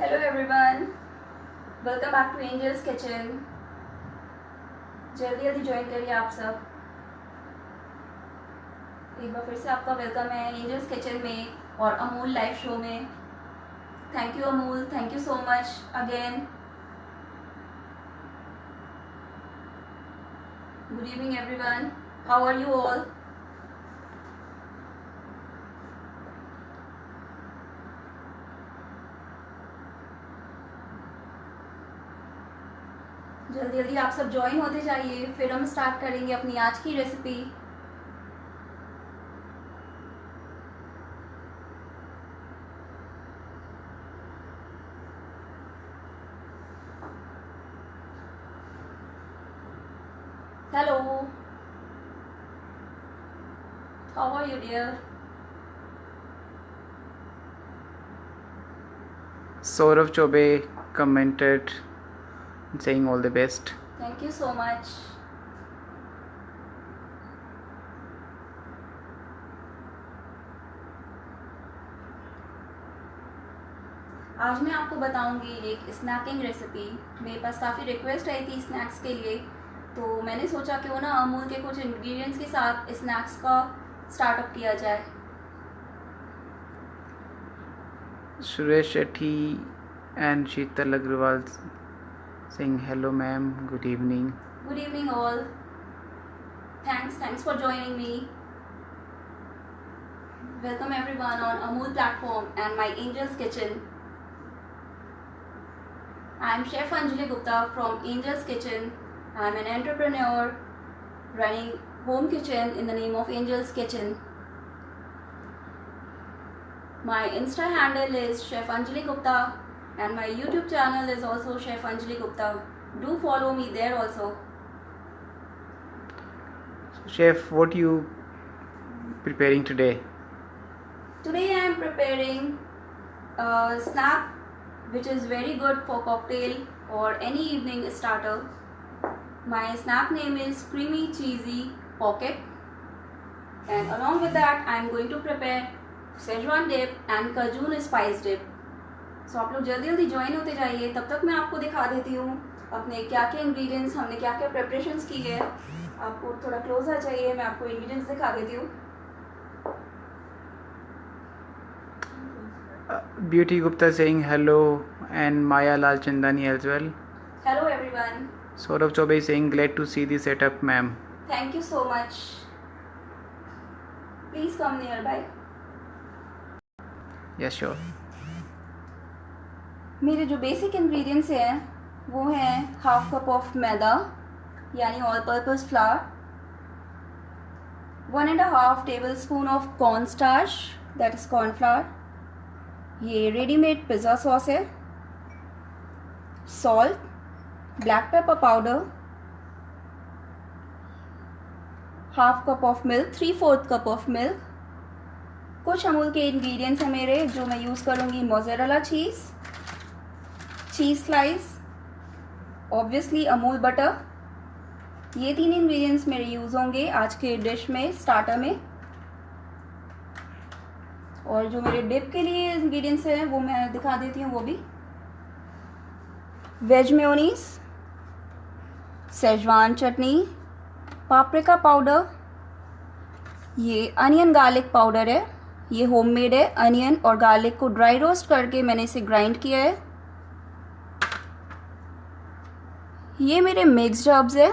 Hello everyone, welcome back to angels kitchen. जल्दी जल्दी join करिए आप सब। एक बार फिर से आपका वेलकम है एंजल्स किचन में और अमूल लाइव शो में। Thank you Amul, thank you so much again. Good evening everyone, how are you all? जल्दी जल्दी आप सब ज्वाइन होते जाइए, फिर हम स्टार्ट करेंगे अपनी आज की recipe. Hello, how are you dear? Saurav Chobe commented saying all the best. Thank you so much. आज मैं आपको बताऊंगी एक स्नैकिंग रेसिपी। मेरे पास काफ़ी रिक्वेस्ट आई थी स्नैक्स के लिए, तो मैंने सोचा क्यों ना अमूल के कुछ इंग्रेडिएंट्स के साथ स्नैक्स का स्टार्टअप किया जाए। Suresh Shetty and Sheetal Agrawal saying hello ma'am, good evening. Good evening all, thanks for joining me. Welcome everyone on Amul platform and my angels kitchen. I am Chef Anjali Gupta from Angel's Kitchen. I am an entrepreneur running home kitchen in the name of Angel's Kitchen. My Insta handle is Chef Anjali Gupta and my YouTube channel is also Chef Anjali Gupta. Do follow me there also. Chef, what you preparing today? Today I am preparing a snack which is very good for cocktail or any evening starter. My snack name is Creamy Cheesy Pocket, and along with that I am going to prepare Szechuan dip and Cajun spice dip. So आप लोग जल्दी जल्दी join होते जाइए, तब तक मैं आपको दिखा देती हूँ अपने क्या क्या इंग्रेडिएंट्स, हमने क्या क्या प्रिपरेशंस की है। आपको थोड़ा क्लोज आ जाइए, मैं आपको इंग्रेडिएंट्स दिखा देती हूँ। Beauty Gupta saying hello and Maya Lal Chandani as well. Hello everyone. Saurav Chobe saying glad to see the setup ma'am. Thank you so much. Please come nearby. Yes sure. मेरे जो basic ingredients हैं वो हैं half cup of मैदा यानी all purpose flower, 1.5 tablespoon of corn starch that is cornflour, ये readymade pizza sauce है, salt, black pepper powder, half cup of milk, 3/4 cup of milk. कुछ अमूल के इंग्रेडिएंट्स हैं मेरे जो मैं यूज़ करूँगी, मोज़रेला चीज़, चीज़ स्लाइस, ऑब्वियसली अमूल बटर। ये 3 इंग्रेडिएंट्स मेरे यूज़ होंगे आज के डिश में, स्टार्टर में। और जो मेरे डिप के लिए इंग्रेडिएंट्स हैं वो मैं दिखा देती हूँ, वो भी वेज मेयोनीज, सेजवान चटनी, पापरिका पाउडर, ये अनियन गार्लिक पाउडर है, ये होममेड है। अनियन और गार्लिक को ड्राई रोस्ट करके मैंने इसे ग्राइंड किया है। ये मेरे मिक्स्ड हर्ब्स है,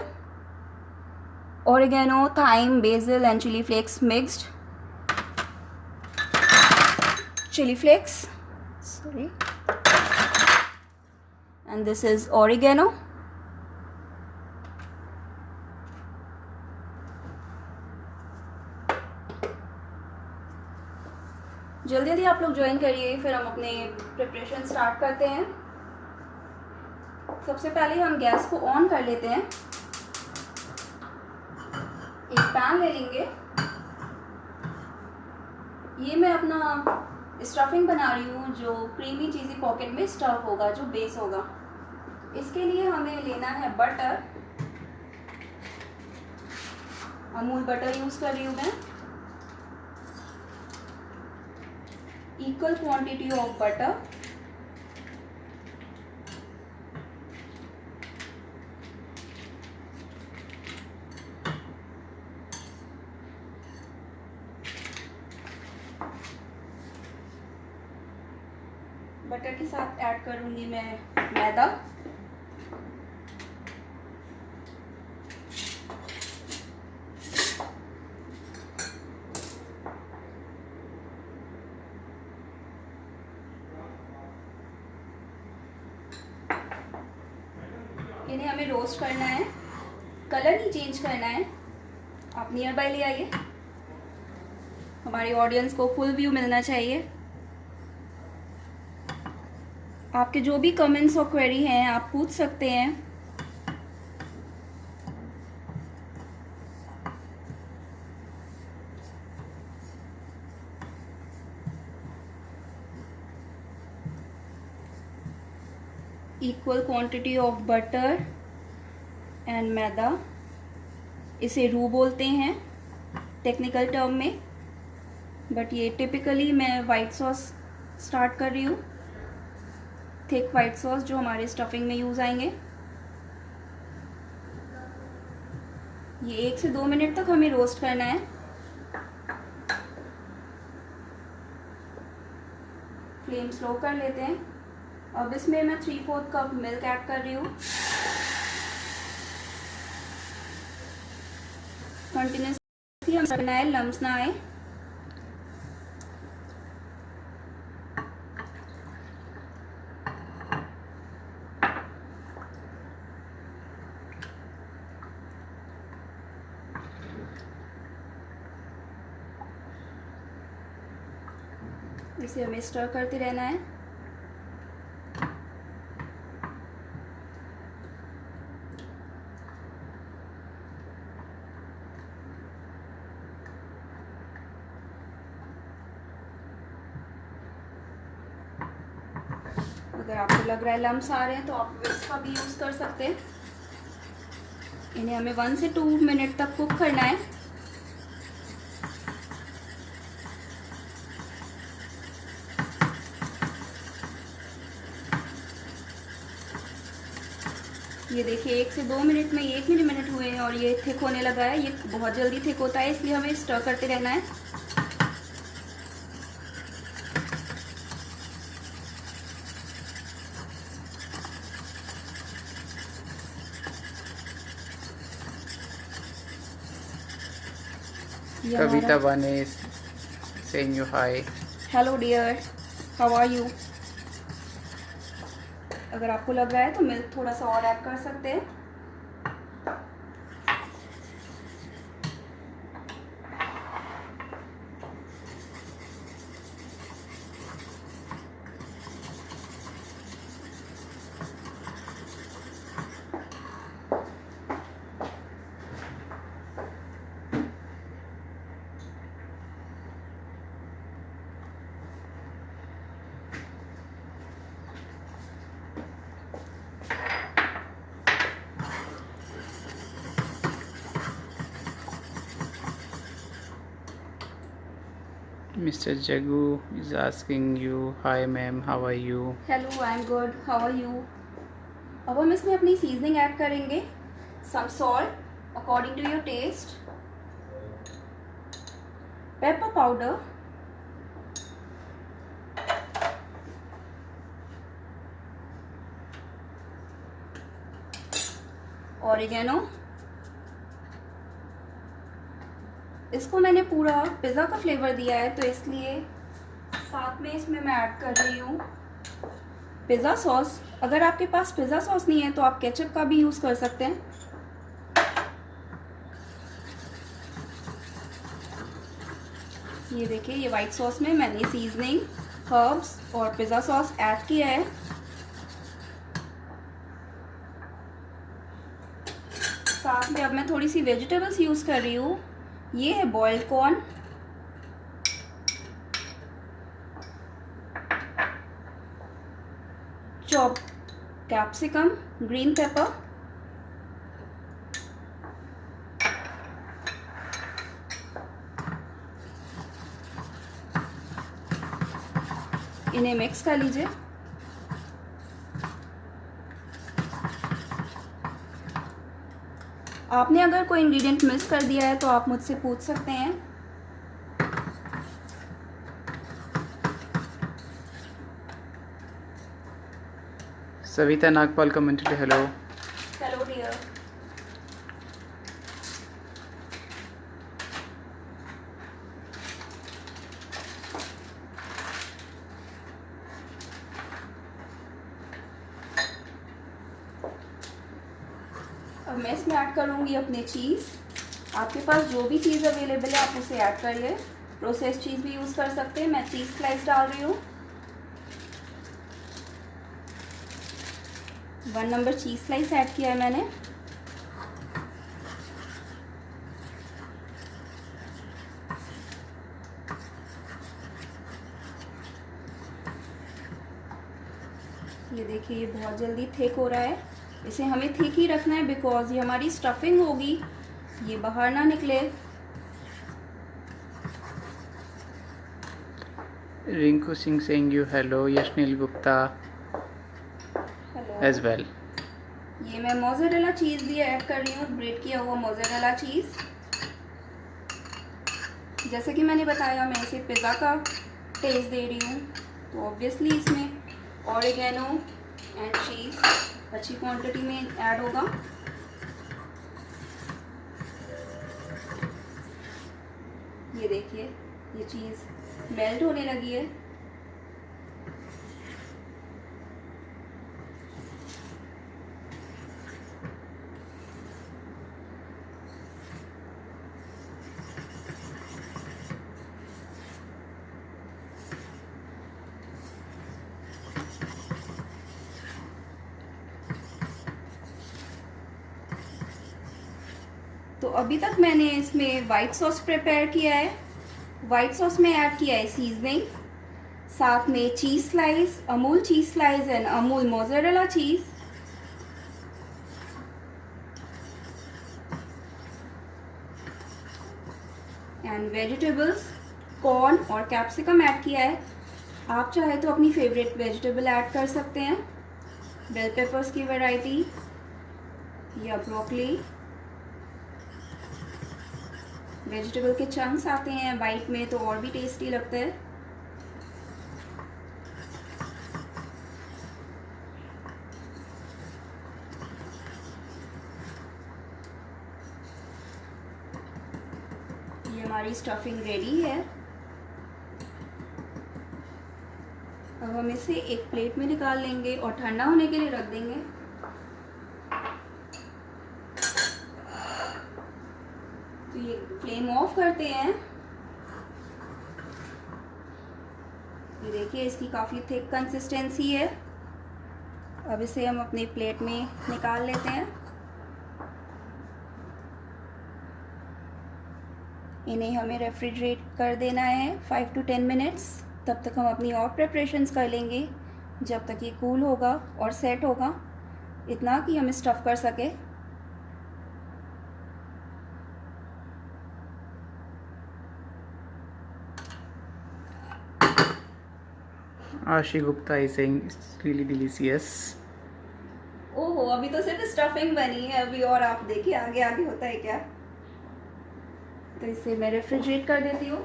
oregano, thyme, basil and chilli flakes mixed, chili flakes, sorry, and this is oregano. जल्दी जल्दी आप लोग ज्वाइन करिए, फिर हम अपने प्रिपरेशन स्टार्ट करते हैं। सबसे पहले हम गैस को ऑन कर लेते हैं। एक पैन ले लेंगे। ये मैं अपना स्टफिंग बना रही हूँ जो क्रीमी चीज़ी पॉकेट में स्टफ होगा, जो बेस होगा। इसके लिए हमें लेना है बटर, अमूल बटर यूज़ कर रही हूँ मैं। Equal quantity of butter, butter के साथ ऐड करूँगी मैं मैदा। इन्हें हमें रोस्ट करना है, कलर नहीं चेंज करना है। आप नियर बाय ले आइए, हमारी ऑडियंस को फुल व्यू मिलना चाहिए। आपके जो भी कमेंट्स और क्वेरी हैं आप पूछ सकते हैं। Equal quantity of butter and maida, इसे रू बोलते हैं टेक्निकल टर्म में, बट ये टिपिकली मैं वाइट सॉस स्टार्ट कर रही हूँ, थिक वाइट सॉस जो हमारे स्टफिंग में यूज़ आएंगे। ये 1 से 2 मिनट तक हमें रोस्ट करना है। फ्लेम स्लो कर लेते हैं। अब इसमें मैं 3/4 कप मिल्क ऐड कर रही हूँ। कंटिन्यूसली हम करना है, लम्स ना आए। इसे हमें स्टर करते रहना है। अगर आपको लग रहा है लम्स आ रहे हैं तो आप विस्क का भी यूज़ कर सकते हैं। इन्हें हमें 1 से 2 मिनट तक कुक करना है। ये देखिए 1 से 2 मिनट में 1 मिनट हुए हैं और ये थिक होने लगा है। ये बहुत जल्दी थिक होता है, इसलिए हमें स्टर करते रहना है। Kavita one is saying you hi. Hello dear, how are you. अगर आपको लग रहा है तो मिल्क थोड़ा सा और ऐड कर सकते हैं। Mr. Jagu is asking you, hi ma'am, how are you? Hello, I am good, how are you. अब हम इसमें अपनी सीजनिंग ऐड करेंगे। Some salt according to your taste, pepper powder, oregano. इसको मैंने पूरा पिज़्ज़ा का फ्लेवर दिया है तो इसलिए साथ में इसमें मैं ऐड कर रही हूँ पिज़्ज़ा सॉस। अगर आपके पास पिज़्ज़ा सॉस नहीं है तो आप केचप का भी यूज़ कर सकते हैं। ये देखिए, ये वाइट सॉस में मैंने सीजनिंग, हर्ब्स और पिज़्ज़ा सॉस ऐड किया है। साथ में अब मैं थोड़ी सी वेजिटेबल्स यूज़ कर रही हूँ। ये है boiled corn, chop capsicum, green pepper, इन्हें मिक्स कर लीजिए। आपने अगर कोई इंग्रेडिएंट मिस कर दिया है तो आप मुझसे पूछ सकते हैं। Savita Nagpal commented hello. Hello dear. अब मैं इसमें ऐड करूँगी अपने चीज़। आपके पास जो भी चीज़ अवेलेबल है आप उसे ऐड करिए। प्रोसेस चीज़ भी यूज़ कर सकते हैं। मैं चीज़ स्लाइस डाल रही हूँ। 1 नंबर चीज़ स्लाइस ऐड किया है मैंने। ये देखिए ये बहुत जल्दी थिक हो रहा है। इसे हमें थिक ही रखना है बिकॉज ये हमारी स्टफिंग होगी, ये बाहर ना निकले। Rinku Singh saying you hello. Yashnil Gupta hello as well. ये मैं मोज़रेला चीज़ भी ऐड कर रही हूँ, ग्रेट किया हुआ मोज़रेला चीज़। जैसे कि मैंने बताया मैं इसे पिज़्ज़ा का टेस्ट दे रही हूँ, तो ऑब्वियसली इसमें ऑरिगेनो एंड चीज़ अच्छी क्वांटिटी में ऐड होगा। ये देखिए ये चीज़ मेल्ट होने लगी है। तो अभी तक मैंने इसमें वाइट सॉस प्रिपेयर किया है। वाइट सॉस में ऐड किया है सीजनिंग, साथ में चीज़ slice, Amul cheese slice and Amul mozzarella cheese. And vegetables corn और कैप्सिकम ऐड किया है। आप चाहे तो अपनी फेवरेट वेजिटेबल ऐड कर सकते हैं, बेल पेपर्स की वैरायटी या ब्रोकली। वेजिटेबल के चंक्स आते हैं बाइट में तो और भी टेस्टी लगता है। ये हमारी स्टफिंग रेडी है। अब हम इसे एक प्लेट में निकाल लेंगे और ठंडा होने के लिए रख देंगे। तो ये फ्लेम ऑफ करते हैं। ये देखिए इसकी काफ़ी थिक कंसिस्टेंसी है। अब इसे हम अपनी प्लेट में निकाल लेते हैं। इन्हें हमें रेफ्रिजरेट कर देना है 5 to 10 मिनट्स। तब तक हम अपनी और प्रिपरेशंस कर लेंगे जब तक ये कूल होगा और सेट होगा, इतना कि हम स्टफ़ कर सके। Ashi Gupta is saying it's really delicious. ओहो अभी तो सिर्फ स्टफिंग बनी है, अभी और आप देखिए आगे आगे होता है क्या। तो इसे मैं रेफ्रिजरेट कर देती हूँ।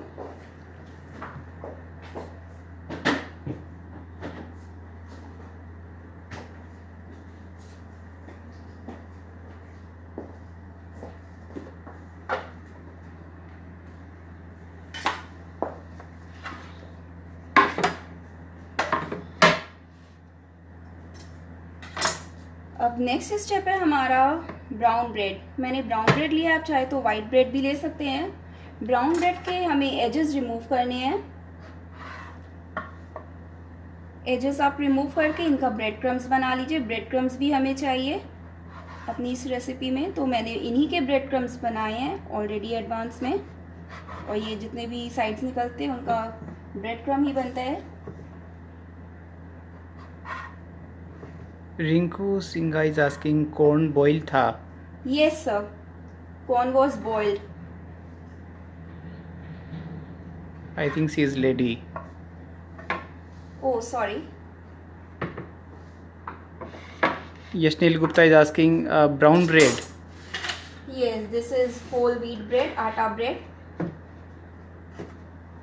अब नेक्स्ट स्टेप है हमारा ब्राउन ब्रेड। मैंने ब्राउन ब्रेड लिया, आप चाहे तो वाइट ब्रेड भी ले सकते हैं। ब्राउन ब्रेड के हमें एजेस रिमूव करने हैं। एजेस आप रिमूव करके इनका ब्रेड क्रम्स बना लीजिए। ब्रेड क्रम्स भी हमें चाहिए अपनी इस रेसिपी में, तो मैंने इन्हीं के ब्रेड क्रम्स बनाए हैं ऑलरेडी एडवांस में। और ये जितने भी साइड्स निकलते हैं उनका ब्रेड क्रम ही बनता है। Rinku Singha is asking corn boiled tha. Yes sir, corn was boiled. I think she is lady. Oh sorry. Yashnil Gupta is asking brown bread. Yes, this is whole wheat bread, आटा bread.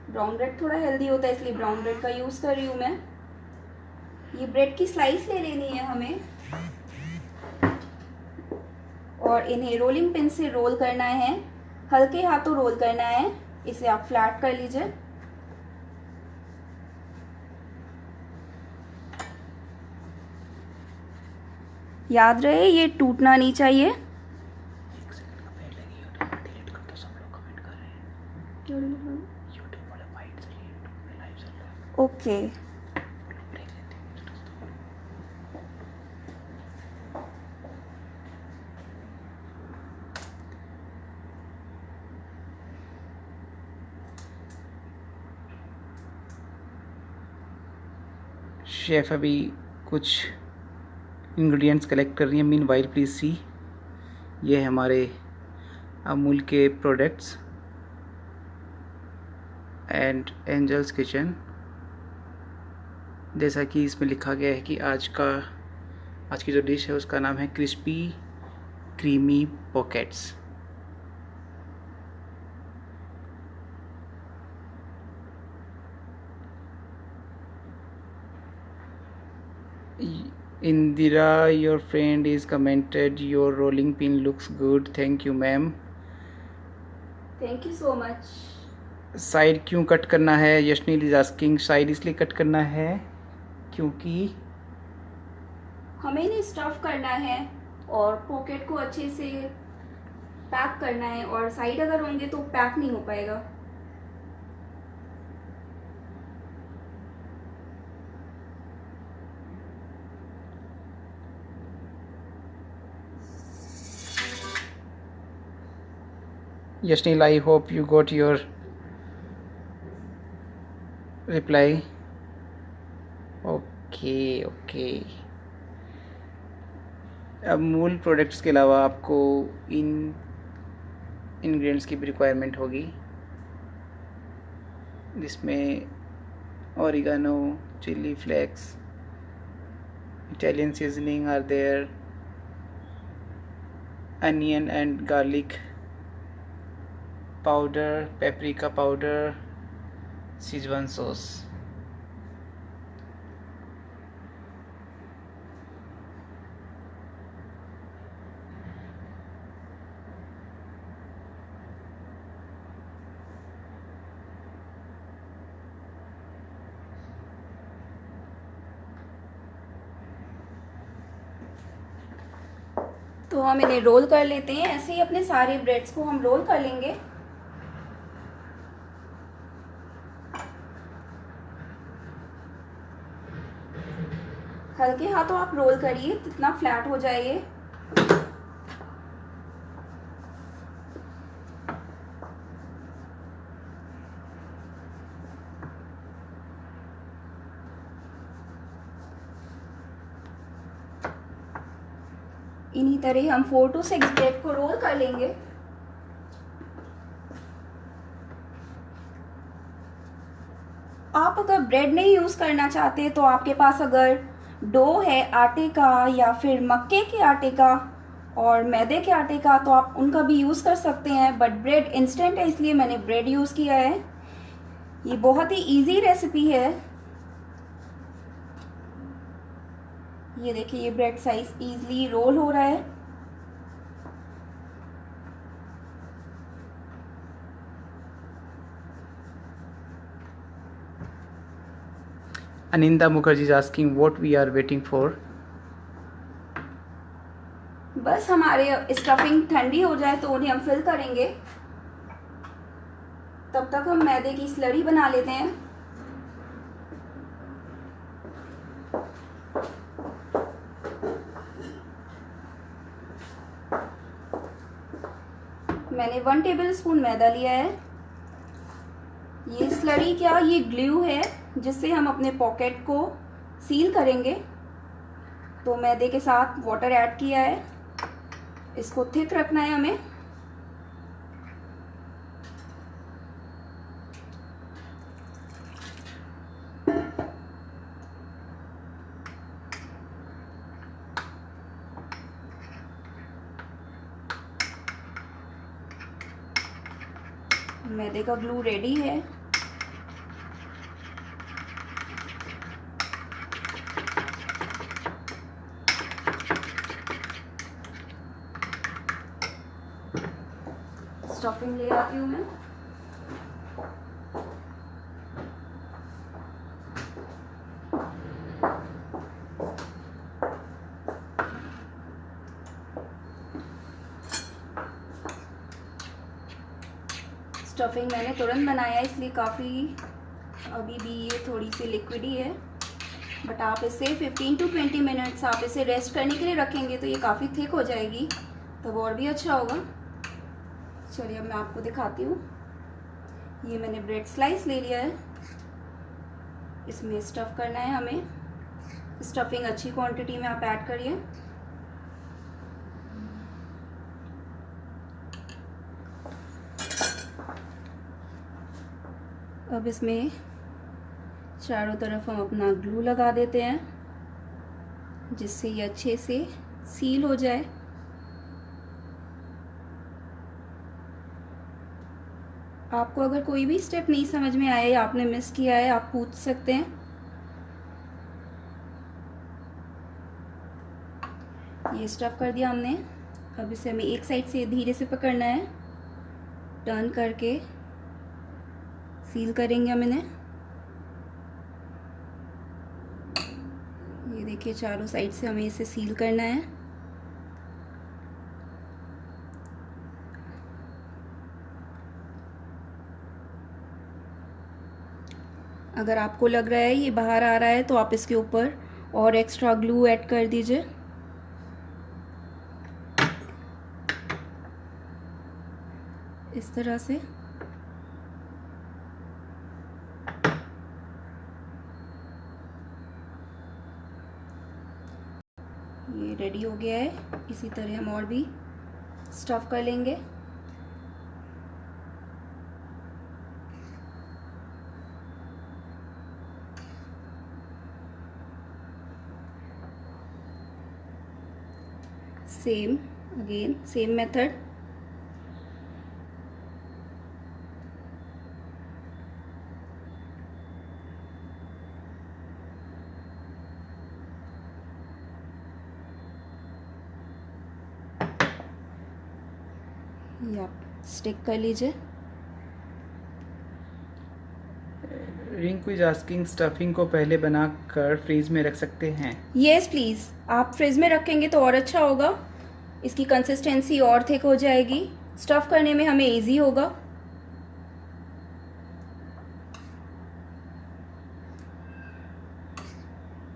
Brown bread थोड़ा healthy होता है इसलिए brown bread का use कर रही हूँ मैं। ये ब्रेड की स्लाइस ले लेनी है हमें और इन्हें रोलिंग पिन से रोल करना है, हल्के हाथों रोल करना है। इसे आप फ्लैट कर लीजिए। याद रहे ये टूटना नहीं चाहिए। ओके शेफ़ अभी कुछ इंग्रेडिएंट्स कलेक्ट कर रही हैं। मीन वाइल प्लीज सी, ये है हमारे अमूल के प्रोडक्ट्स एंड एंजल्स किचन। जैसा कि इसमें लिखा गया है कि आज की जो डिश है उसका नाम है crispy creamy pockets. Indira, your friend is commented your rolling pin looks good. Thank you ma'am. Thank you so much. Side क्यों कट करना है? यशनील इज आस्किंग। साइड इसलिए कट करना है क्योंकि हमें इन्हें स्टफ करना है और पॉकेट को अच्छे से पैक करना है, और साइड अगर होंगे तो पैक नहीं हो पाएगा। Yashnil, I hope you got your reply. Okay. Amul products के अलावा आपको इन इंग्रेडिएंट्स की भी रिक्वायरमेंट होगी, जिसमें oregano, chilli flakes, Italian seasoning are there, onion and garlic powder, paprika powder, Szechuan sauce. तो हम इन्हें रोल कर लेते हैं। ऐसे ही अपने सारे ब्रेड्स को हम रोल कर लेंगे। हल्के हाथों आप रोल करिए, कितना फ्लैट हो जाए ये। इन्हीं तरह हम 4 to 6 ब्रेड को रोल कर लेंगे। आप अगर ब्रेड नहीं यूज़ करना चाहते तो आपके पास अगर डो है आटे का या फिर मक्के के आटे का और मैदे के आटे का, तो आप उनका भी यूज़ कर सकते हैं। बट ब्रेड इंस्टेंट है इसलिए मैंने ब्रेड यूज़ किया है। ये बहुत ही इजी रेसिपी है। ये देखिए, ये ब्रेड साइज इजीली रोल हो रहा है। Aninda Mukherjee is asking what we are waiting for. बस हमारे स्टफिंग ठंडी हो जाए तो उन्हें हम फिल करेंगे। तब तक हम मैदे की स्लरी बना लेते हैं। मैंने 1 टेबलस्पून मैदा लिया है। ये स्लरी क्या, ये ग्लू है जिससे हम अपने पॉकेट को सील करेंगे। तो मैदे के साथ वाटर ऐड किया है, इसको थिक रखना है हमें। मैदे का ग्लू रेडी है। स्टफिंग ले आती हूँ मैं। स्टफिंग मैंने तुरंत बनाया इसलिए काफ़ी अभी भी ये थोड़ी सी लिक्विड ही है, बट आप इसे 15 to 20 मिनट्स आप इसे रेस्ट करने के लिए रखेंगे तो ये काफ़ी थिक हो जाएगी, तब और भी अच्छा होगा। चलिए अब मैं आपको दिखाती हूँ। ये मैंने ब्रेड स्लाइस ले लिया है, इसमें स्टफ़ करना है हमें। स्टफिंग अच्छी क्वांटिटी में आप ऐड करिए। अब इसमें चारों तरफ हम अपना ग्लू लगा देते हैं, जिससे ये अच्छे से सील हो जाए। आपको अगर कोई भी स्टेप नहीं समझ में आया या आपने मिस किया है, आप पूछ सकते हैं। ये स्टफ कर दिया हमने। अब इसे हमें एक साइड से धीरे से पकड़ना है, टर्न करके सील करेंगे हम इन्हें। ये देखिए चारों साइड से हमें इसे सील करना है। अगर आपको लग रहा है ये बाहर आ रहा है तो आप इसके ऊपर और एक्स्ट्रा ग्लू ऐड कर दीजिए। इस तरह से ये रेडी हो गया है। इसी तरह हम और भी स्टफ कर लेंगे। Same method. ये आप स्टिक कर लीजिए। रिंग क्विज आस्किंग स्टफिंग को पहले बनाकर फ्रीज में रख सकते हैं? यस प्लीज़, आप फ्रिज में रखेंगे तो और अच्छा होगा। इसकी कंसिस्टेंसी और थिक हो जाएगी, स्टफ़ करने में हमें इजी होगा।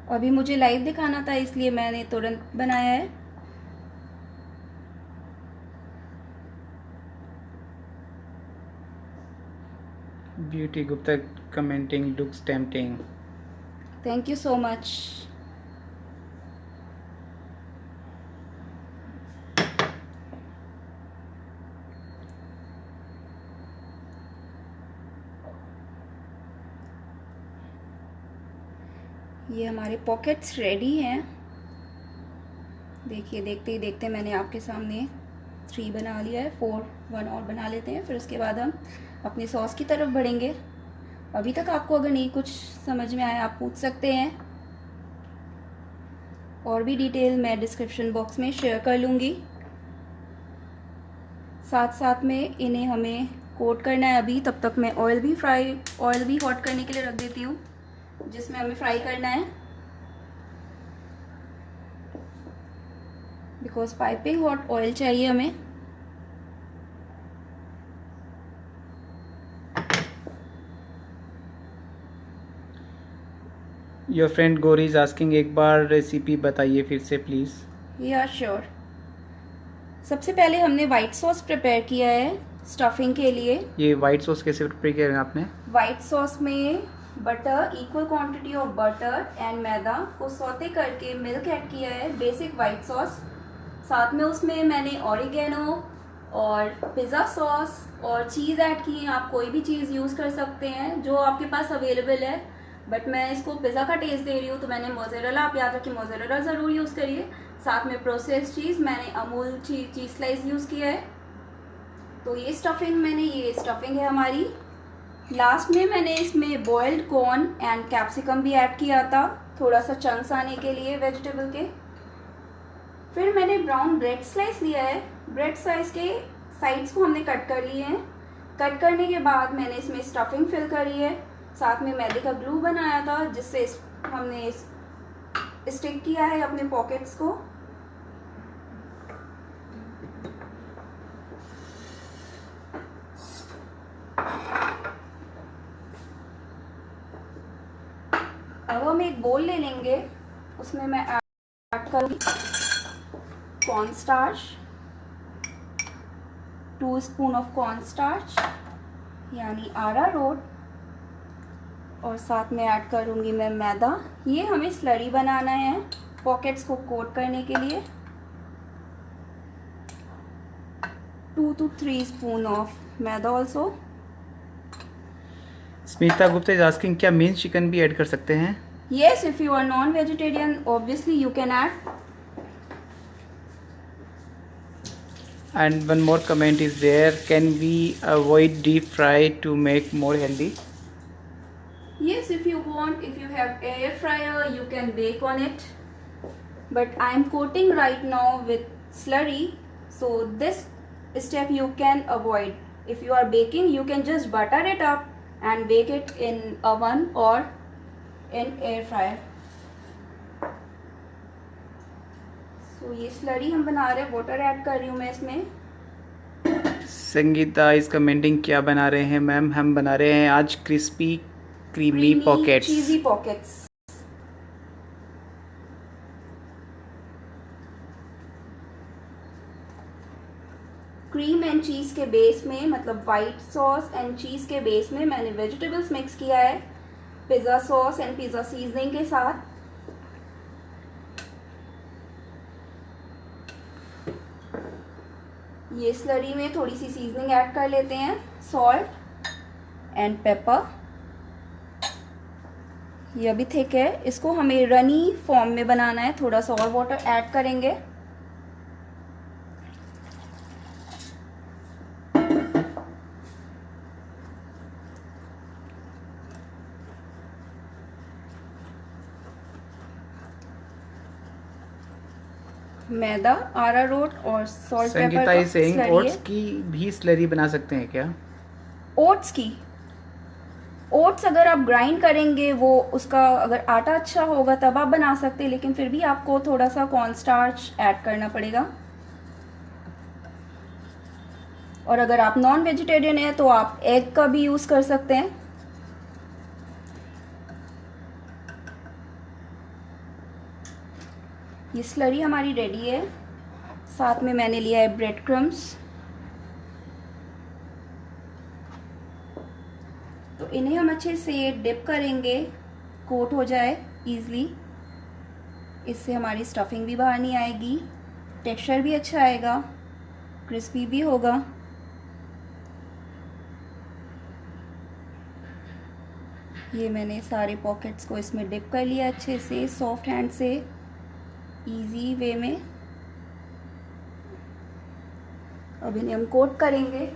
अभी मुझे लाइव दिखाना था इसलिए मैंने तुरंत बनाया है। Beauty Gupta commenting looks tempting. Thank you so much. ये हमारे पॉकेट्स रेडी हैं। देखिए देखते ही देखते मैंने आपके सामने 3 बना लिया है। 4 1 और बना लेते हैं, फिर उसके बाद हम अपनी सॉस की तरफ बढ़ेंगे। अभी तक आपको अगर नहीं कुछ समझ में आया आप पूछ सकते हैं, और भी डिटेल मैं डिस्क्रिप्शन बॉक्स में शेयर कर लूँगी। साथ साथ में इन्हें हमें कोट करना है। अभी तब तक मैं ऑयल भी हॉट करने के लिए रख देती हूँ, जिसमें हमें फ्राई करना है। बिकॉज पाइपिंग हॉट ऑयल चाहिए हमें। Your friend Gauri is asking, एक बार रेसिपी बताइए फिर से प्लीज़। या श्योर। सबसे पहले हमने वाइट सॉस प्रिपेयर किया है स्टफिंग के लिए। ये वाइट सॉस कैसे प्रिपेयर किया है आपने? वाइट सॉस में butter, equal quantity of butter and maida को सौते करके मिल्क ऐड किया है, बेसिक वाइट सॉस। साथ में उसमें मैंने ऑरिगेनो और पिज़्ज़ा सॉस और चीज़ ऐड की है। आप कोई भी चीज़ यूज़ कर सकते हैं जो आपके पास अवेलेबल है, बट मैं इसको पिज़्ज़ा का टेस्ट दे रही हूँ तो मैंने मोज़रेला, आप याद रखिए मोज़रेला ज़रूर यूज़ करिए। साथ में प्रोसेस्ड चीज़, मैंने अमूल चीज़ स्लाइस यूज़ किया है। तो ये स्टफिंग है हमारी। लास्ट में मैंने इसमें बॉइल्ड कॉर्न एंड कैप्सिकम भी ऐड किया था, थोड़ा सा चंक्स आने के लिए वेजिटेबल के। फिर मैंने ब्राउन ब्रेड स्लाइस लिया है। ब्रेड स्लाइस के साइड्स को हमने कट कर लिए हैं। कट करने के बाद मैंने इसमें स्टफिंग फिल करी है, साथ में मैदे का ग्लू बनाया था जिससे हमने स्टिक किया है अपने पॉकेट्स को। अब हम एक बोल ले लेंगे, उसमें मैं ऐड करूँगी corn starch, 2 spoon of corn starch यानी अरारोट, और साथ में ऐड करूँगी मैं मैदा। ये हमें स्लरी बनाना है पॉकेट्स को कोट करने के लिए। 2 to 3 spoon of maida also. Smita Gupta is asking क्या मीन्स चिकन भी ऐड कर सकते हैं? Yes, if you are non-vegetarian, obviously you can add. And one more comment is there, can we avoid deep fry to make more healthy? Yes, if you want, if you have air fryer, you can bake on it. But I am coating right now with slurry, so this step you can avoid. If you are baking, you can just butter it up and bake it in oven or in air fryer. So ये slurry हम बना रहे हैं, water add कर रही हूँ मैं इसमें। संगीता इज कमेंटिंग क्या बना रहे हैं मैम? हम बना रहे हैं आज crispy creamy pockets, cheesy pockets. Cream and cheese के बेस में, मतलब वाइट सॉस एंड चीज़ के बेस में मैंने वेजिटेबल्स मिक्स किया है pizza sauce and pizza seasoning के साथ। ये स्लरी में थोड़ी सी सीजनिंग ऐड कर लेते हैं, सॉल्ट एंड पेपर। ये अभी थिक है, इसको हमें रनी फॉर्म में बनाना है, थोड़ा सा और वाटर ऐड करेंगे। मैदा, अरारोट और salt pepper. Sangeeta is saying oats की भी स्लरी बना सकते हैं क्या? ओट्स की, ओट्स अगर आप ग्राइंड करेंगे, वो उसका अगर आटा अच्छा होगा तब आप बना सकते हैं, लेकिन फिर भी आपको थोड़ा सा कॉर्न स्टार्च ऐड करना पड़ेगा। और अगर आप नॉन वेजिटेरियन हैं तो आप एग का भी यूज़ कर सकते हैं। ये स्लरी हमारी रेडी है। साथ में मैंने लिया है ब्रेड क्रम्स, तो इन्हें हम अच्छे से डिप करेंगे, कोट हो जाए इजीली। इससे हमारी स्टफिंग भी बाहर नहीं आएगी, टेक्सचर भी अच्छा आएगा, क्रिस्पी भी होगा। ये मैंने सारे पॉकेट्स को इसमें डिप कर लिया अच्छे से, सॉफ्ट हैंड से, इजी वे में। अब इन्हें हम कोट करेंगे।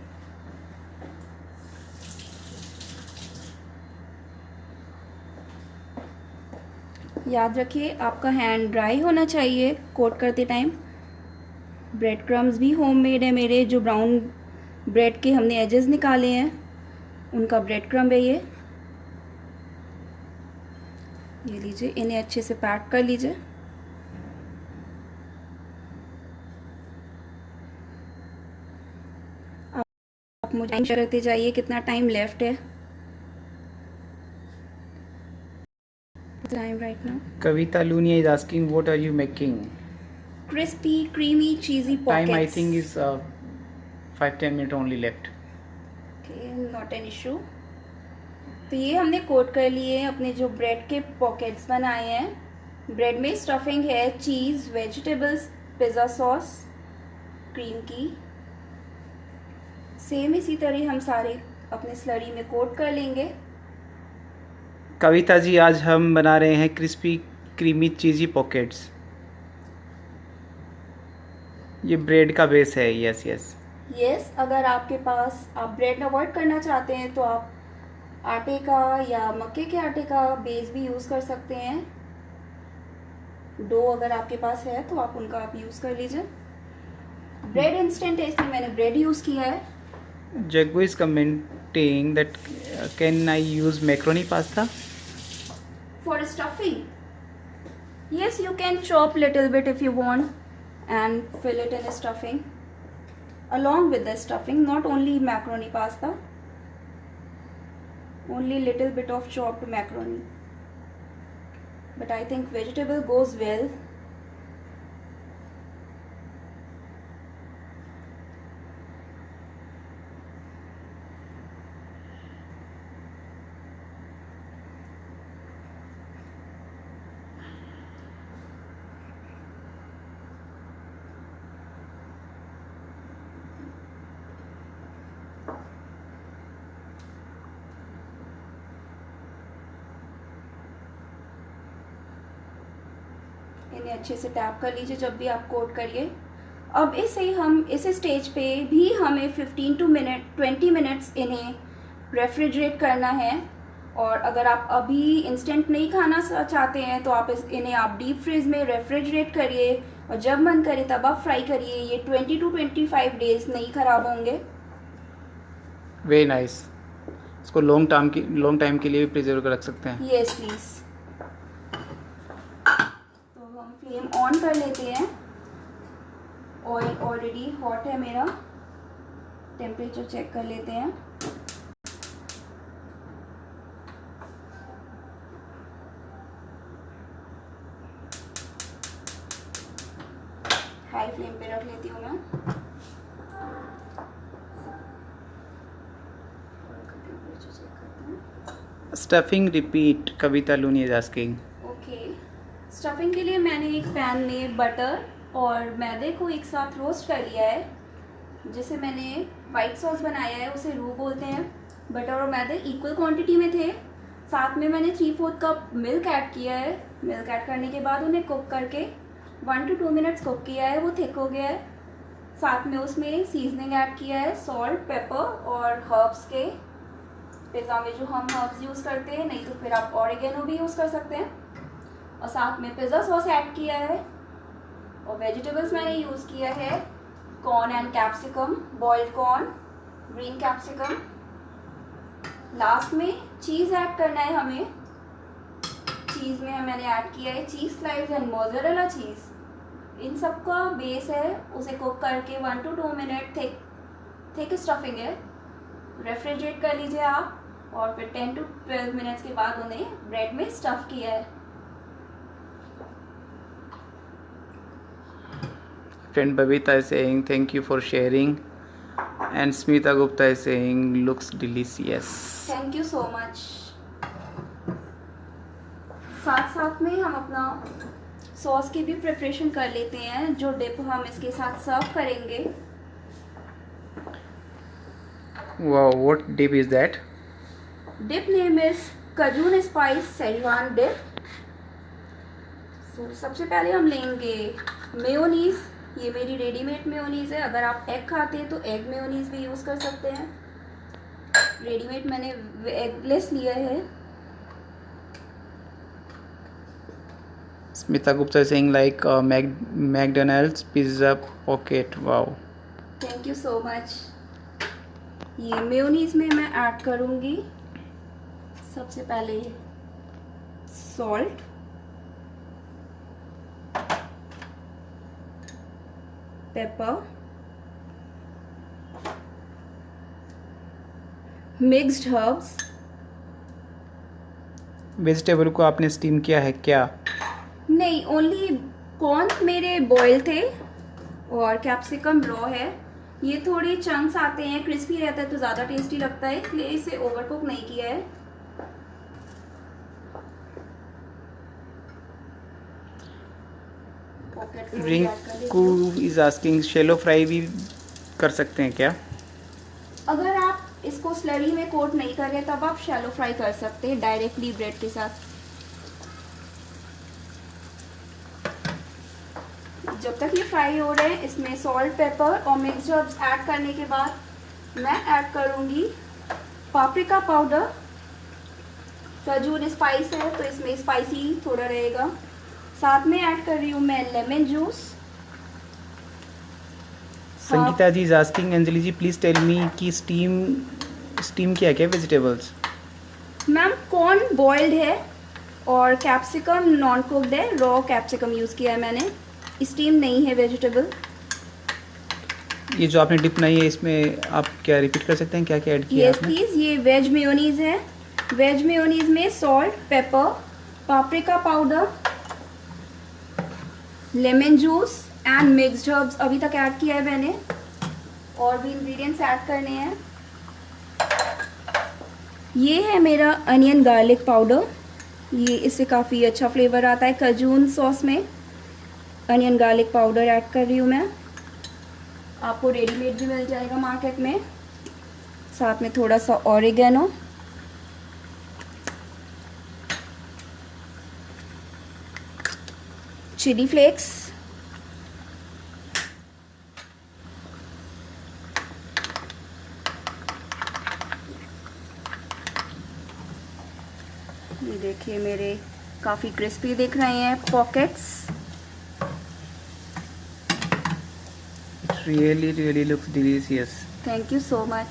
याद रखिए आपका हैंड ड्राई होना चाहिए कोट करते टाइम। ब्रेड क्रम्स भी होममेड है मेरे, जो ब्राउन ब्रेड के हमने एजेस निकाले हैं उनका ब्रेड क्रम्ब है ये लीजिए, इन्हें अच्छे से पैक कर लीजिए। आप मुझे करते जाइए कितना टाइम लेफ्ट है। Time right now. Kavita Lunia is asking what are you making? Crispy, creamy, cheesy pockets. Time I think is 5-10 minutes only left. Okay, not an issue. तो ये हमने कोट कर लिए हैं अपने जो ब्रेड के पॉकेट्स बनाए हैं। ब्रेड में स्टफिंग है चीज़, वेजिटेबल्स, पिज़्ज़ा सॉस, क्रीम की। सेम इसी तरह हम सारे अपने स्लरी में कोट कर लेंगे। कविता जी आज हम बना रहे हैं क्रिस्पी क्रीमी चीज़ी पॉकेट्स। ये ब्रेड का बेस है। यस। अगर आपके पास आप ब्रेड अवॉइड करना चाहते हैं तो आप आटे का या मक्के के आटे का बेस भी यूज़ कर सकते हैं। डो अगर आपके पास है तो आप उनका यूज़ कर लीजिए। ब्रेड इंस्टेंट है इसलिए मैंने ब्रेड यूज़ किया है. Jago is commenting that can I use macaroni pasta? For stuffing, yes, you can chop little bit if you want and fill it in stuffing along with the stuffing, not only macaroni pasta, only little bit of chopped macaroni, but I think vegetable goes well. इन्हें अच्छे से tap कर लीजिए जब भी आप coat करिए. अब इस स्टेज पे भी हमें 20 मिनट्स इन्हें रेफ्रिजरेट करना है. और अगर आप अभी इंस्टेंट नहीं खाना चाहते हैं तो इन्हें आप डीप फ्रीज में रेफ्रिजरेट करिए और जब मन करे तब आप फ्राई करिए. ये 20 to 25 डेज नहीं खराब होंगे. Very nice. इसको लॉन्ग टाइम के लिए भी प्रिजर्व कर रख सकते हैं. Yes please. फ्लेम ऑन कर लेते हैं. ऑयल ऑलरेडी हॉट है मेरा. टेम्परेचर चेक कर लेते हैं. हाई फ्लेम पे रख लेती हूँ मैं. टेम्परेचर चेक करते हैं. Stuffing repeat Kavita Luni is asking. Stuffing के लिए मैंने एक पैन में बटर और मैदे को एक साथ रोस्ट कर लिया है. जिसे मैंने वाइट सॉस बनाया है उसे रू बोलते हैं. बटर और मैदे इक्वल क्वांटिटी में थे. साथ में मैंने 3/4 कप मिल्क ऐड किया है. मिल्क ऐड करने के बाद उन्हें कुक करके 1 to 2 मिनट्स कुक किया है. वो थिक हो गया है. साथ में उसमें सीजनिंग ऐड किया है, सॉल्ट, पेपर और हर्ब्स के. पिज़्ज़ा में जो हम हर्ब्स यूज़ करते हैं, नहीं तो फिर आप ऑरिगेनो भी यूज़ कर सकते हैं. और साथ में पिज़्ज़ा सॉस ऐड किया है. और वेजिटेबल्स मैंने यूज़ किया है corn and capsicum, boiled corn, green capsicum. Last में चीज़ ऐड करना है हमें. चीज़ में मैंने ऐड किया है cheese slice and mozzarella cheese. इन सब का बेस है. उसे कुक करके 1 to 2 मिनट थिक स्टफिंग है. रेफ्रिजरेट कर लीजिए आप. और फिर 10 to 12 मिनट्स के बाद उन्हें ब्रेड में स्टफ़ किया है. Friend Babita is saying thank you for sharing, and Smita Gupta is saying looks delicious. Thank you so much. साथ में हम अपना सॉस की भी प्रिपरेशन कर लेते हैं. जो डिप हम इसके साथ सर्व करेंगे. Wow, what dip is that? Dip name is cajun spice schezwan dip. सबसे पहले हम लेंगे मेयोनीज. ये मेरी रेडीमेड मेयोनीज है. अगर आप एग खाते हैं तो एग मेयोनीज भी यूज़ कर सकते हैं. रेडीमेड मैंने एगलेस लिया है. Smita Gupta is saying like McDonald's pizza pocket. Wow. Thank you so much. ये मेयोनीज में मैं ऐड करूँगी सबसे पहले salt, paper, mixed herbs. Vegetable को आपने स्टीम किया है क्या? नहीं, ओनली कॉर्न मेरे बॉयल थे और कैप्सिकम रॉ है. ये थोड़े चंक्स आते हैं, क्रिस्पी रहता है तो ज़्यादा टेस्टी लगता है, इसलिए इसे ओवरकुक नहीं किया है. Rinku is asking shallow fry भी कर सकते हैं क्या? अगर आप इसको स्लरी में कोट नहीं कर रहे तब आप शैलो फ्राई कर सकते हैं डायरेक्टली ब्रेड के साथ. जब तक ये फ्राई हो रहे हैं इसमें सॉल्ट, पेपर और मिक्स्ड हर्ब्स ऐड करने के बाद मैं ऐड करूँगी पापरिका पाउडर. कजून स्पाइस है तो इसमें स्पाइसी थोड़ा रहेगा. साथ में ऐड कर रही हूँ मैं lemon juice, Sangeeta ji is asking Anjali ji please tell me कि स्टीम क्या क्या वेजिटेबल्स। मैम कॉर्न बॉइल्ड है और कैप्सिकम नॉन कुक्ड है, रॉ कैप्सिकम यूज़ किया है मैंने, स्टीम नहीं है वेजिटेबल। ये जो आपने डिप बनाई है इसमें आप क्या रिपीट कर सकते हैं क्या क्या ऐड किया यस आपने? प्लीज़, ये वेज मेयोनीज़ है। वेज मेयोनीज़ में salt, pepper, paprika powder, lemon juice and mixed herbs अभी तक ऐड किया है मैंने, और भी इंग्रेडिएंट्स ऐड करने हैं। ये है मेरा अनियन गार्लिक पाउडर, ये इससे काफ़ी अच्छा फ्लेवर आता है। कजून सॉस में अनियन गार्लिक पाउडर ऐड कर रही हूँ मैं, आपको रेडीमेड भी मिल जाएगा मार्केट में। साथ में थोड़ा सा ऑरिगेनो, चिली फ्लेक्स, ये देखिए मेरे काफ़ी क्रिस्पी दिख रहे हैं pockets. Really looks delicious. Thank you so much.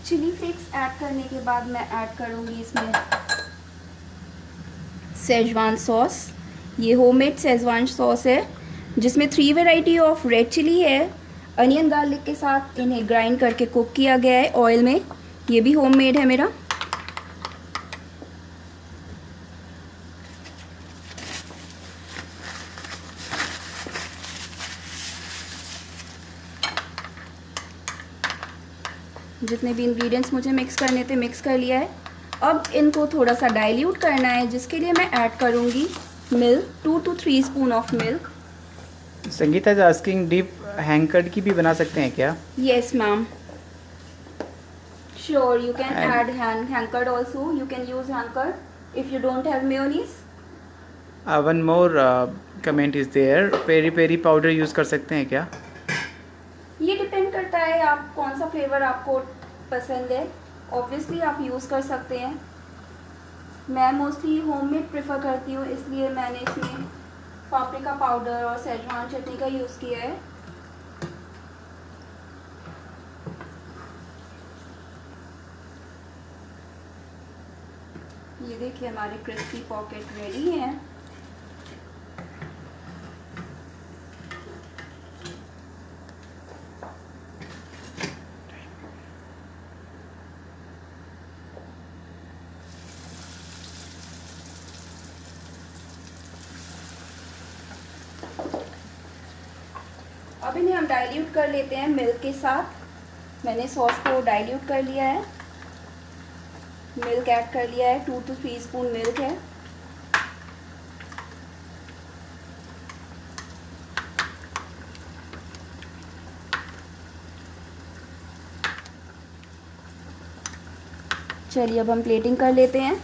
Chilli flakes add करने के बाद मैं ऐड करूँगी इसमें सेजवान सॉस। ये होममेड सेजवान सॉस है जिसमें 3 वैरायटी ऑफ रेड चिली है। अनियन गार्लिक के साथ इन्हें ग्राइंड करके कुक किया गया है ऑयल में। ये भी होममेड है मेरा। जितने भी इंग्रेडिएंट्स मुझे मिक्स करने थे मिक्स कर लिया है। अब इनको थोड़ा सा डाइल्यूट करना है, जिसके लिए मैं ऐड करूँगी milk, 2 to 3 spoon of milk. Sangeeta is asking dip hung curd की भी बना सकते हैं क्या? Yes ma'am, sure you can add hung curd also. You can use hung curd if you don't have mayonnaise. One more comment is there, peri peri powder use कर सकते हैं क्या? ये डिपेंड करता है आप कौन सा फ्लेवर आपको पसंद है। ऑब्वियसली आप यूज़ कर सकते हैं। मैं मोस्टली होममेड प्रेफर करती हूँ, इसलिए मैंने इसमें पापरिका पाउडर और सेजवान चटनी का यूज़ किया है। ये देखिए हमारे क्रिस्पी पॉकेट रेडी हैं। अब इन्हें हम डाइल्यूट कर लेते हैं मिल्क के साथ। मैंने सॉस को डाइल्यूट कर लिया है, मिल्क ऐड कर लिया है, 2 to 3 स्पून मिल्क है। चलिए अब हम प्लेटिंग कर लेते हैं।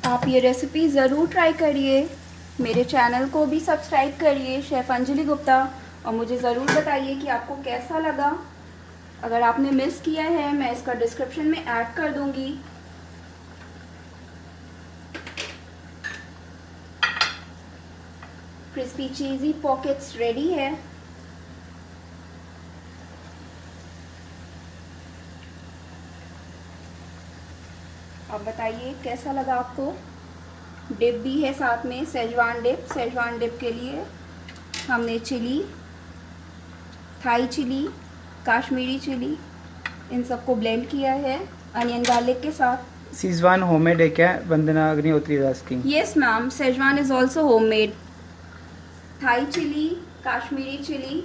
आप ये रेसिपी ज़रूर ट्राई करिए। मेरे चैनल को भी सब्सक्राइब करिए, शेफ़ अंजलि गुप्ता, और मुझे ज़रूर बताइए कि आपको कैसा लगा। अगर आपने मिस किया है मैं इसका डिस्क्रिप्शन में ऐड कर दूंगी। क्रिस्पी चीज़ी पॉकेट्स रेडी है। अब बताइए कैसा लगा आपको। डिप भी है साथ में, सेजवान डिप। सेजवान डिप के लिए हमने chilli, Thai chilli, Kashmiri chilli, इन सबको ब्लेंड किया है अनियन गार्लिक के साथ। शेजवान होममेड है क्या? Vandana Agnihotri is asking. Yes ma'am, schezwan is also homemade. Thai chilli, Kashmiri chilli,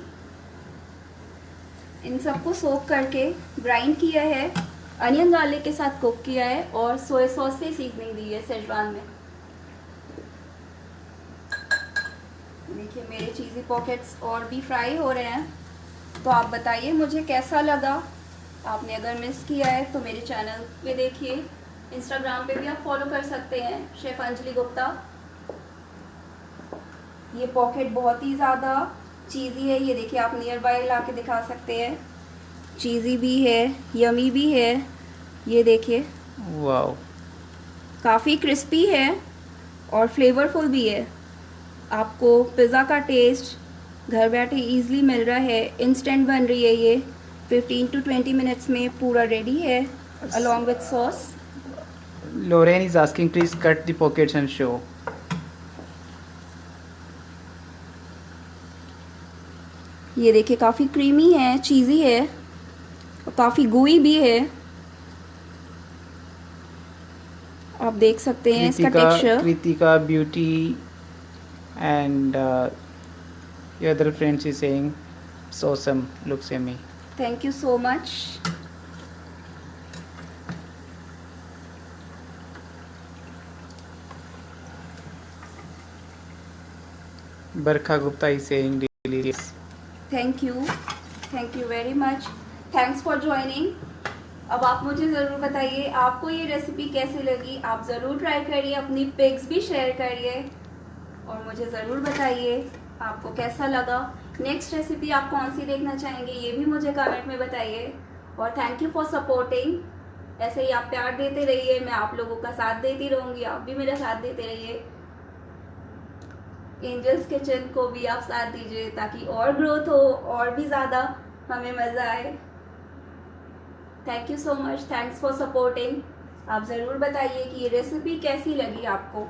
इन सबको सोक करके ग्राइंड किया है, अनियन गार्लिक के साथ कुक किया है, और सोया सॉस से सीजनिंग दी है सेजवान में। देखिए मेरे चीज़ी पॉकेट्स और भी फ्राई हो रहे हैं। तो आप बताइए मुझे कैसा लगा। आपने अगर मिस किया है तो मेरे चैनल पे देखिए, इंस्टाग्राम पे भी आप फॉलो कर सकते हैं, शेफ़ अंजलि गुप्ता। ये पॉकेट बहुत ही ज़्यादा चीज़ी है, ये देखिए, आप नियर बाय ला के दिखा सकते हैं। चीज़ी भी है, यमी भी है, ये देखिए, वाओ, काफ़ी क्रिस्पी है और फ्लेवरफुल भी है। आपको पिज़्ज़ा का टेस्ट घर बैठे इजीली मिल रहा है। इंस्टेंट बन रही है ये, 15 to 20 मिनट्स में पूरा रेडी है along with sauce. Lorraine is asking, please cut the pockets and show. ये देखिए, काफ़ी क्रीमी है, चीज़ी है और काफ़ी गुई भी है। आप देख सकते हैं इसका texture. Kritika Beauty and your other friends is saying, so awesome, looks yummy. Thank you so much. Barkha Gupta is saying delicious. Thank you very much, thanks for joining. अब आप मुझे ज़रूर बताइए आपको ये रेसिपी कैसी लगी। आप ज़रूर ट्राई करिए, अपनी पिक्स भी शेयर करिए और मुझे ज़रूर बताइए आपको कैसा लगा। नेक्स्ट रेसिपी आप कौन सी देखना चाहेंगे ये भी मुझे कमेंट में बताइए। और थैंक यू फॉर सपोर्टिंग। ऐसे ही आप प्यार देते रहिए, मैं आप लोगों का साथ देती रहूँगी, आप भी मेरा साथ देते रहिए। एंजल्स किचन को भी आप साथ दीजिए ताकि और ग्रोथ हो और भी ज़्यादा हमें मज़ा आए। Thank you so much, thanks for supporting. आप ज़रूर बताइए कि ये रेसिपी कैसी लगी आपको।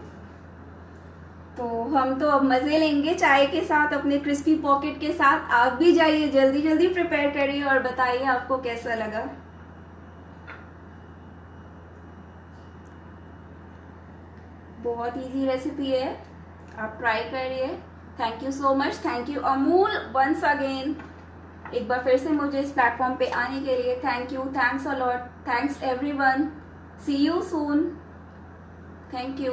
तो हम तो अब मज़े लेंगे चाय के साथ, अपने क्रिस्पी पॉकेट के साथ। आप भी जाइए, जल्दी जल्दी प्रिपेयर करिए और बताइए आपको कैसा लगा। बहुत इजी रेसिपी है, आप ट्राई करिए। Thank you so much, thank you Amul once again, एक बार फिर से मुझे इस प्लेटफॉर्म पे आने के लिए thank you, thanks a lot, thanks everyone, see you soon, thank you.